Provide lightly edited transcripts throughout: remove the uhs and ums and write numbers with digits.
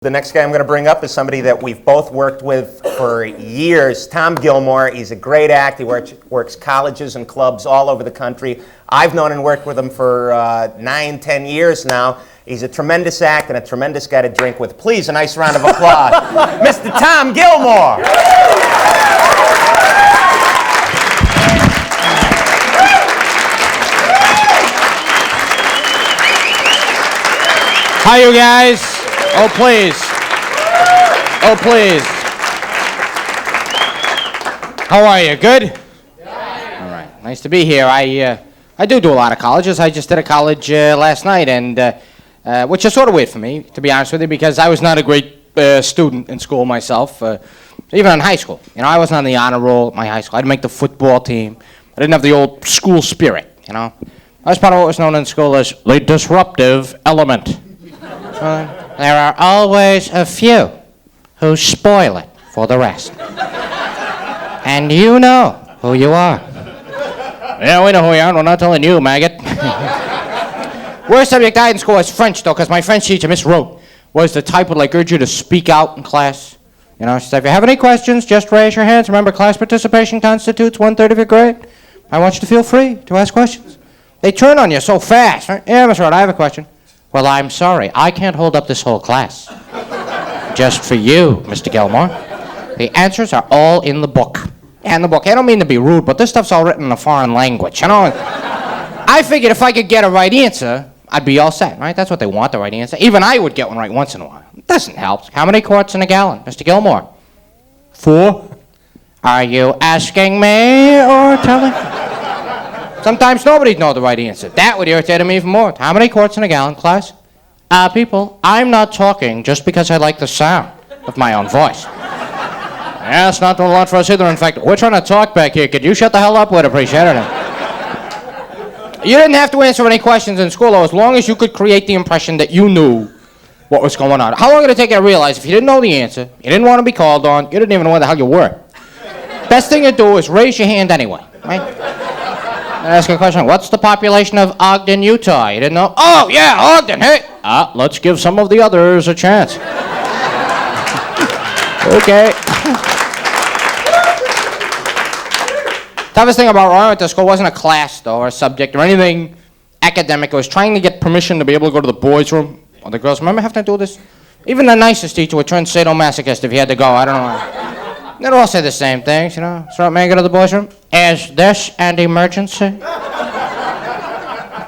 The next guy I'm going to bring up is somebody that we've both worked with for years, Tom Gilmore. He's a great actor. He works colleges and clubs all over the country. I've known and worked with him for 9-10 years now. He's a tremendous actor and a tremendous guy to drink with. Please, a nice round of applause. Mr. Tom Gilmore. Hi, you guys. Oh, please. Oh, please. How are you? Good? Yeah. All right. Nice to be here. I do a lot of colleges. I just did a college last night, and which is sort of weird for me, to be honest with you, because I was not a great student in school myself, even in high school. You know, I wasn't on the honor roll at my high school. I didn't make the football team. I didn't have the old school spirit, you know. I was part of what was known in school as the disruptive element. There are always a few who spoil it for the rest. And you know who you are. Yeah, we know who we are. We're not telling you, maggot. Worst subject I had in school was French, though, because my French teacher, Miss Rote, was the type who would urge you to speak out in class. You know, she said, if you have any questions, just raise your hands. Remember, class participation constitutes 1/3 of your grade. I want you to feel free to ask questions. They turn on you so fast. Right? Yeah, Miss Rote, I have a question. Well, I'm sorry. I can't hold up this whole class. Just for you, Mr. Gilmore. The answers are all in the book. And the book. I don't mean to be rude, but this stuff's all written in a foreign language. You know, I figured if I could get a right answer, I'd be all set, right? That's what they want, the right answer. Even I would get one right once in a while. It doesn't help. How many quarts in a gallon, Mr. Gilmore? 4. Are you asking me or telling? Sometimes nobody'd know the right answer. That would irritate me even more. How many quarts in a gallon, class? People, I'm not talking just because I like the sound of my own voice. Yeah, it's not doing a lot for us either. In fact, we're trying to talk back here. Could you shut the hell up? We'd appreciate it. You didn't have to answer any questions in school, though, as long as you could create the impression that you knew what was going on. How long did it take you to realize if you didn't know the answer, you didn't want to be called on, you didn't even know where the hell you were? Best thing to do is raise your hand anyway, right? Ask a question. What's the population of Ogden, Utah? You didn't know? Oh, yeah, Ogden. Hey. Let's give some of the others a chance. Okay. Toughest thing about when I went to school wasn't a class, though, or a subject, or anything academic. It was trying to get permission to be able to go to the boys' room or the girls' room. Remember having to do this? Even the nicest teacher would turn sadomasochist if he had to go. I don't know why. They'd all say the same things, you know. So, man, go to the boys' room. Is this an emergency? At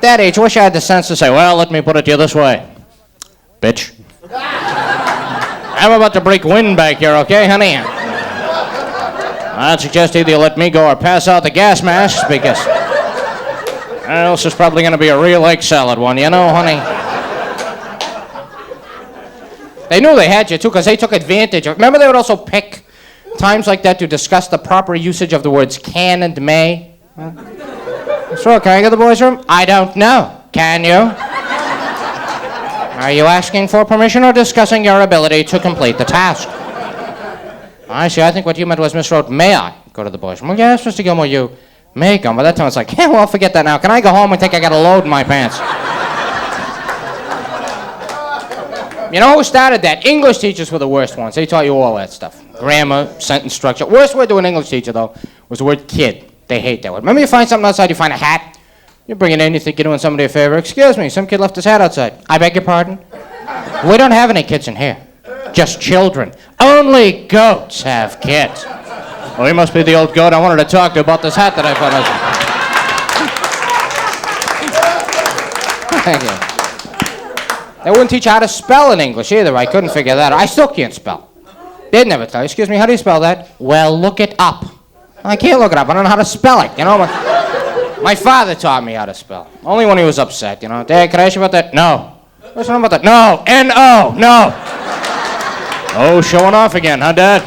that age, I wish I had the sense to say, well, let me put it to you this way. Bitch. I'm about to break wind back here, okay, honey? I'd suggest either you let me go or pass out the gas masks, because else it's probably going to be a real egg salad one, you know, honey? They knew they had you, too, because they took advantage of. Remember, they would also pick times like that to discuss the proper usage of the words can and may. So, can I go to the boys' room? I don't know. Can you? Are you asking for permission or discussing your ability to complete the task? I see. I think what you meant was, Miss Rote, may I go to the boys' room? Well, yes, Mr. Gilmore, you may go. By that time, it's like, yeah, well, forget that now. Can I go home and think I got a load in my pants? You know who started that? English teachers were the worst ones. They taught you all that stuff. Grammar, sentence structure. Worst word to an English teacher, though, was the word kid. They hate that word. Remember you find something outside, you find a hat? You bring it in, you think you're doing somebody a favor. Excuse me, some kid left his hat outside. I beg your pardon? We don't have any kids in here. Just children. Only goats have kids. Well, he must be the old goat I wanted to talk to about this hat that I found outside. Thank you. They wouldn't teach you how to spell in English either. I couldn't figure that out. I still can't spell. They'd never tell you. Excuse me, how do you spell that? Well, look it up. I can't look it up. I don't know how to spell it. You know, my father taught me how to spell. Only when he was upset, you know. Dad, can I ask you about that? No. What's wrong about that? No. N-O. No. Oh, showing off again, huh, Dad?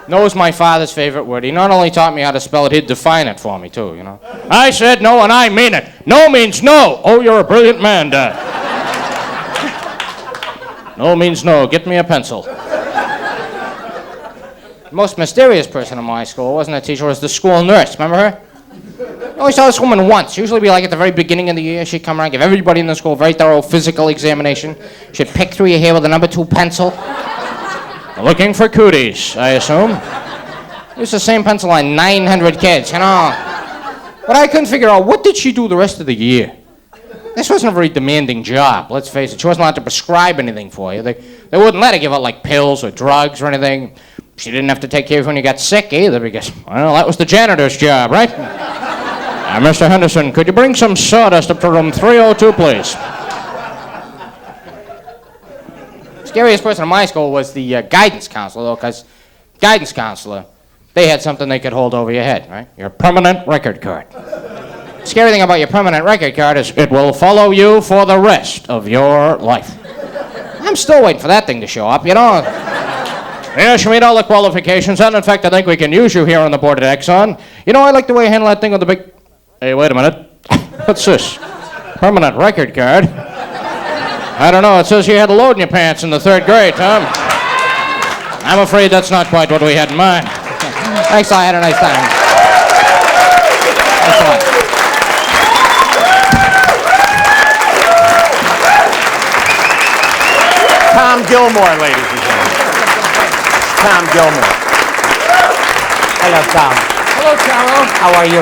No is my father's favorite word. He not only taught me how to spell it, he'd define it for me, too, you know. I said no, and I mean it. No means no. Oh, you're a brilliant man, Dad. No means no. Get me a pencil. The most mysterious person in my school wasn't a teacher, it was the school nurse. Remember her? I only saw this woman once. Usually be like at the very beginning of the year. She'd come around, give everybody in the school a very thorough physical examination. She'd pick through your hair with a number 2 pencil. Looking for cooties, I assume. Used the same pencil on 900 kids, you know. But I couldn't figure out, what did she do the rest of the year? This wasn't a very demanding job, let's face it. She wasn't allowed to prescribe anything for you. They wouldn't let her give out like pills or drugs or anything. She didn't have to take care of you when you got sick either because, well, that was the janitor's job, right? Mr. Henderson, could you bring some sawdust up to room 302, please? Scariest person in my school was the guidance counselor, though, because guidance counselor, they had something they could hold over your head, right? Your permanent record card. Scary thing about your permanent record card is it will follow you for the rest of your life. I'm still waiting for that thing to show up, you know. Yes, you meet all the qualifications, and in fact, I think we can use you here on the board at Exxon. You know, I like the way you handle that thing with the big... Hey, wait a minute. What's this? Permanent record card? I don't know, it says you had a load in your pants in the 3rd grade, Tom. I'm afraid that's not quite what we had in mind. Thanks, I had a nice time. Thanks a lot. Tom Gilmore, ladies and gentlemen. Tom Gilmore. Hello, Tom. Hello, Carol. How are you?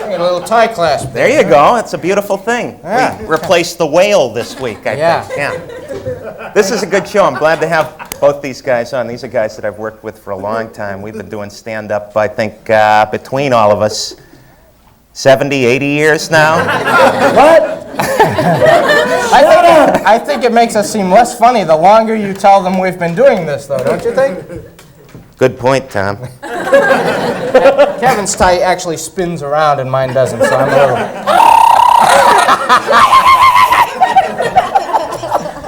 I got a little tie clasp. There you go. It's a beautiful thing. Yeah. We replaced the whale this week, I think. Yeah. This is a good show. I'm glad to have both these guys on. These are guys that I've worked with for a long time. We've been doing stand-up, I think, between all of us, 70, 80 years now. What? I think it makes us seem less funny the longer you tell them we've been doing this, though, don't you think? Good point, Tom. Kevin's tie actually spins around and mine doesn't, so I'm a little...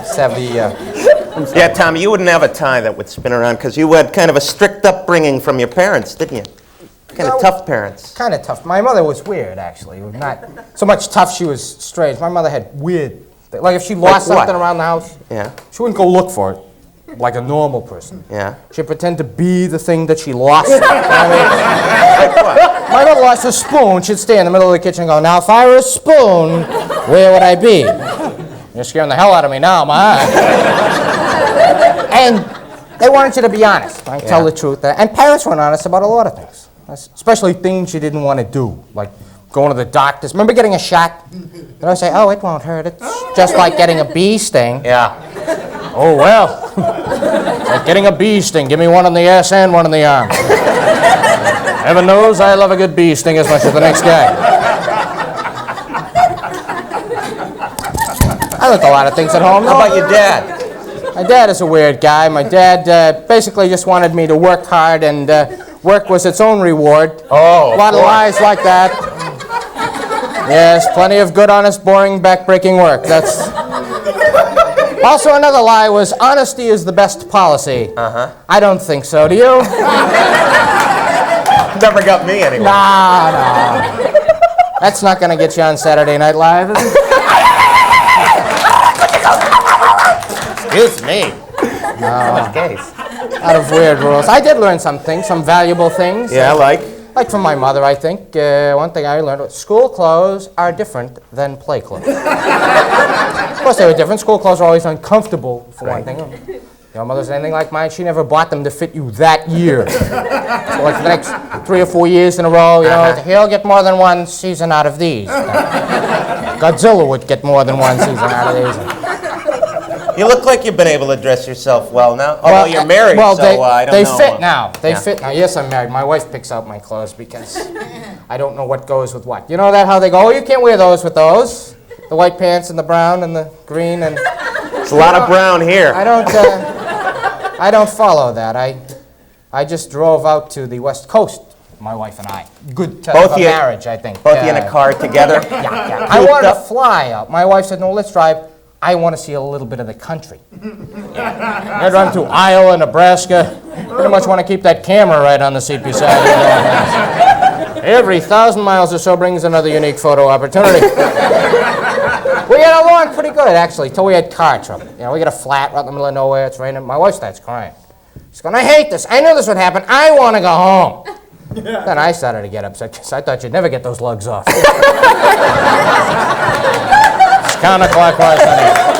Just have the... Yeah, Tom, you wouldn't have a tie that would spin around because you had kind of a strict upbringing from your parents, didn't you? Kind of tough parents. Kind of tough. My mother was weird, actually. Not so much tough, she was strange. My mother had weird... Like if she lost Like what? something around the house, Yeah, she wouldn't go look for it like a normal person. yeah. She'd pretend to be the thing that she lost. You know what I mean? Like what? My mother lost a spoon. She'd stay in the middle of the kitchen and go, now if I were a spoon, where would I be? You're scaring the hell out of me now, Ma. And they wanted you to be honest, right? Tell the truth. And parents weren't honest about a lot of things, especially things you didn't want to do, like going to the doctors. Remember getting a shot? And I say, oh, it won't hurt. It's just like getting a bee sting. Yeah. Oh, well. Like getting a bee sting. Give me one on the ass and one on the arm. Heaven knows I love a good bee sting as much as the next guy. I learned a lot of things at home. How about your dad? My dad is a weird guy. My dad basically just wanted me to work hard, and work was its own reward. Oh, a lot of lies like that. Yes, plenty of good, honest, boring, back-breaking work. That's... Also, another lie was honesty is the best policy. Uh-huh. I don't think so. Do you? Never got me anyway. No. That's not going to get you on Saturday Night Live, is it? Excuse me. No. Case. Out of weird rules. I did learn some things, some valuable things. Yeah, like? Like from my mother, I think. One thing I learned was school clothes are different than play clothes. Of course, they were different. School clothes are always uncomfortable, for one thing. Your mother's anything like mine. She never bought them to fit you that year. So, like, for the next 3 or 4 years in a row, you know, he'll get more than one season out of these. Godzilla would get more than one season out of these. You look like you've been able to dress yourself well now. Although you're married, well, so I don't they know. fit now. They fit now. Yes, I'm married. My wife picks out my clothes because I don't know what goes with what. You know that how they go, oh, you can't wear those with those. The white pants and the brown and the green and... There's a lot of brown here. I don't follow that. I just drove out to the West Coast, my wife and I. Good marriage, I think. Both you in a car together? Yeah. I wanted to fly out. My wife said, no, let's drive. I want to see a little bit of the country. I drive to Iowa, Nebraska. Pretty much want to keep that camera right on the seat beside you. Every 1,000 miles or so brings another unique photo opportunity. We got along pretty good, actually, till we had car trouble. You know, we got a flat right in the middle of nowhere. It's raining. My wife starts crying. She's going, I hate this. I knew this would happen. I want to go home. Then I started to get upset because I thought you'd never get those lugs off. It's counterclockwise, honey.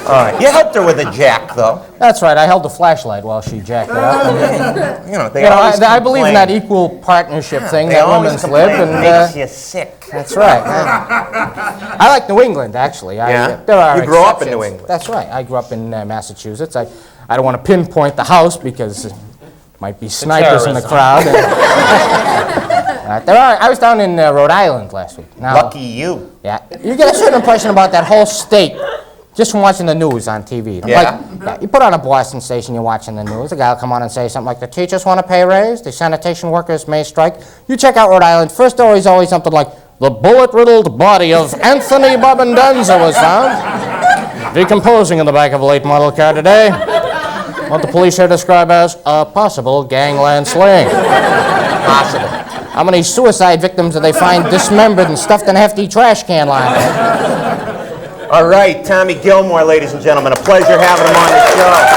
All right. You helped her with a jack, though. That's right. I held the flashlight while she jacked it up. And, You know, they you know, always I believe in that complain. equal partnership thing They that always women's complain. live. It And makes you sick. that's right. I like New England, actually. Yeah? There are You grew up in exceptions. New England. That's right. I grew up in Massachusetts. I don't want to pinpoint the house because there might be snipers in the crowd. I was down in Rhode Island last week. Now, Lucky you. yeah, you get a certain impression about that whole state just from watching the news on TV. Yeah? You put on a Boston station, you're watching the news, a guy will come on and say something like, the teachers want a pay raise, the sanitation workers may strike. You check out Rhode Island, first story is always something like, the bullet-riddled body of Anthony Bobindenza was found, decomposing in the back of a late model car today. What the police here describe as a possible gangland slaying. Possible. How many suicide victims do they find dismembered and stuffed in a hefty trash can line? All right, Tommy Gilmore, ladies and gentlemen. A pleasure having him on the show.